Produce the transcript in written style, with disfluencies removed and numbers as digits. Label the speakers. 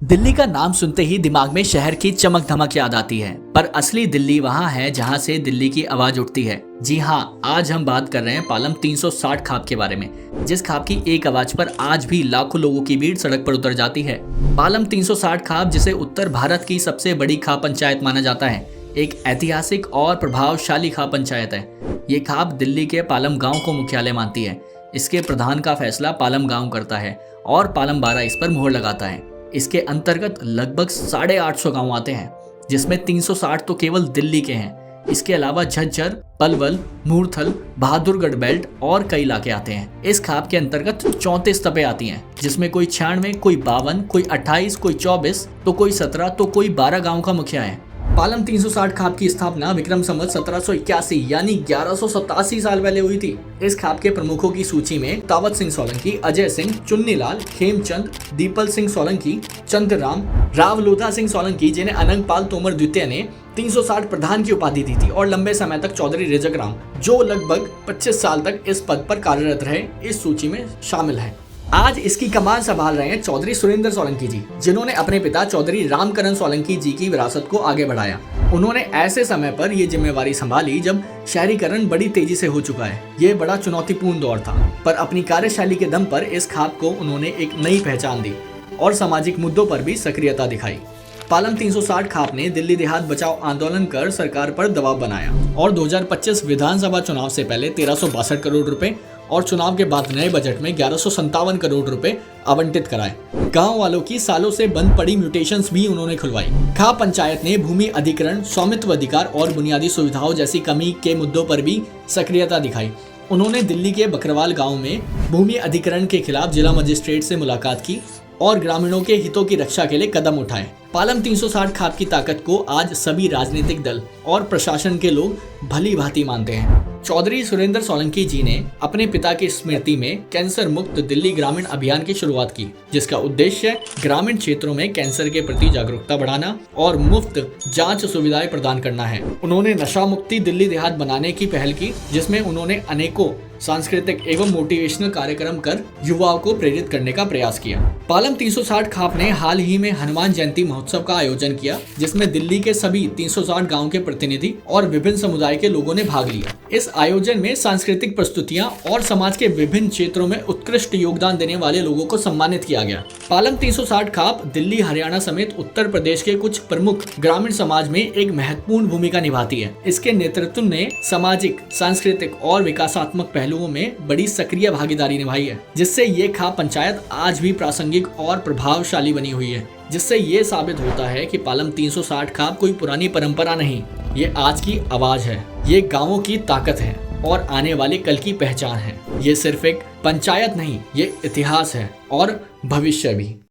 Speaker 1: दिल्ली का नाम सुनते ही दिमाग में शहर की चमक धमक याद आती है, पर असली दिल्ली वहाँ है जहाँ से दिल्ली की आवाज उठती है। जी हाँ, आज हम बात कर रहे हैं पालम 360 खाप के बारे में, जिस खाप की एक आवाज पर आज भी लाखों लोगों की भीड़ सड़क पर उतर जाती है। पालम 360 खाप, जिसे उत्तर भारत की सबसे बड़ी खाप पंचायत माना जाता है, एक ऐतिहासिक और प्रभावशाली खाप पंचायत है। ये खाप दिल्ली के पालम गाँव को मुख्यालय मानती है। इसके प्रधान का फैसला पालम गाँव करता है और पालम 12 इस पर मोहर लगाता है। इसके अंतर्गत लगभग 850 गांव आते हैं, जिसमें 360 तो केवल दिल्ली के हैं। इसके अलावा झज्जर, पलवल, मूर्थल, बहादुरगढ़ बेल्ट और कई इलाके आते हैं। इस खाप के अंतर्गत 34 तपे आती हैं, जिसमें कोई 96, कोई 52, कोई 28, कोई 24, तो कोई 17, तो कोई 12 गाँव का मुखिया है। पालम 360 खाप की स्थापना विक्रम संवत 1781 यानी 1187 साल पहले हुई थी। इस खाप के प्रमुखों की सूची में तावत सिंह सोलंकी, अजय सिंह, चुन्नीलाल, खेमचंद, दीपल सिंह सोलंकी, चंद्रराम, राव लोधा सिंह सोलंकी, जिन्हें अनंगपाल तोमर द्वितीय ने 360 प्रधान की उपाधि दी थी, और लंबे समय तक चौधरी रिजकराम, जो लगभग 25 साल तक इस पद पर कार्यरत रहे, इस सूची में शामिल है। आज इसकी कमान संभाल रहे हैं चौधरी सुरेंद्र सोलंकी जी, जिन्होंने अपने पिता चौधरी रामकरण सोलंकी जी की विरासत को आगे बढ़ाया। उन्होंने ऐसे समय पर यह जिम्मेवारी संभाली जब शहरीकरण बड़ी तेजी से हो चुका है। ये बड़ा चुनौतीपूर्ण दौर था, पर अपनी कार्यशैली के दम पर इस खाप को उन्होंने एक नई पहचान दी और सामाजिक मुद्दों पर भी सक्रियता दिखाई। पालम 360 खाप ने दिल्ली देहात बचाओ आंदोलन कर सरकार पर दबाव बनाया और 2025 विधानसभा चुनाव से पहले 1362 करोड़ रुपए और चुनाव के बाद नए बजट में 1157 करोड़ रुपए आवंटित कराए। गांव वालों की सालों से बंद पड़ी म्यूटेशंस भी उन्होंने खुलवाई। खाप पंचायत ने भूमि अधिग्रहण, स्वामित्व अधिकार और बुनियादी सुविधाओं जैसी कमी के मुद्दों पर भी सक्रियता दिखाई। उन्होंने दिल्ली के बकरवाल गांव में भूमि अधिग्रहण के खिलाफ जिला मजिस्ट्रेट से मुलाकात की और ग्रामीणों के हितों की रक्षा के लिए कदम उठाए। पालम 360 खाप की ताकत को आज सभी राजनीतिक दल और प्रशासन के लोग भली भांति मानते हैं। चौधरी सुरेंद्र सोलंकी जी ने अपने पिता की स्मृति में कैंसर मुक्त दिल्ली ग्रामीण अभियान की शुरुआत की, जिसका उद्देश्य ग्रामीण क्षेत्रों में कैंसर के प्रति जागरूकता बढ़ाना और मुफ्त जांच सुविधाएं प्रदान करना है। उन्होंने नशा मुक्ति दिल्ली देहात बनाने की पहल की, जिसमें उन्होंने अनेकों सांस्कृतिक एवं मोटिवेशनल कार्यक्रम कर युवाओं को प्रेरित करने का प्रयास किया। पालम 360 खाप ने हाल ही में हनुमान जयंती महोत्सव का आयोजन किया, जिसमें दिल्ली के सभी 360 गांव के प्रतिनिधि और विभिन्न समुदाय के लोगों ने भाग लिया। इस आयोजन में सांस्कृतिक प्रस्तुतियां और समाज के विभिन्न क्षेत्रों में उत्कृष्ट योगदान देने वाले लोगों को सम्मानित किया गया। पालम 360 खाप दिल्ली, हरियाणा समेत उत्तर प्रदेश के कुछ प्रमुख ग्रामीण समाज में एक महत्वपूर्ण भूमिका निभाती है। इसके नेतृत्व ने सामाजिक, सांस्कृतिक और विकासात्मक पहलुओं में बड़ी सक्रिय भागीदारी निभाई है, जिससे ये खाप पंचायत आज भी प्रासंगिक और प्रभावशाली बनी हुई है। जिससे ये साबित होता है कि पालम 360 खाप कोई पुरानी परंपरा नहीं, ये आज की आवाज है, ये गांवों की ताकत है और आने वाले कल की पहचान है। ये सिर्फ एक पंचायत नहीं, ये इतिहास है और भविष्य भी।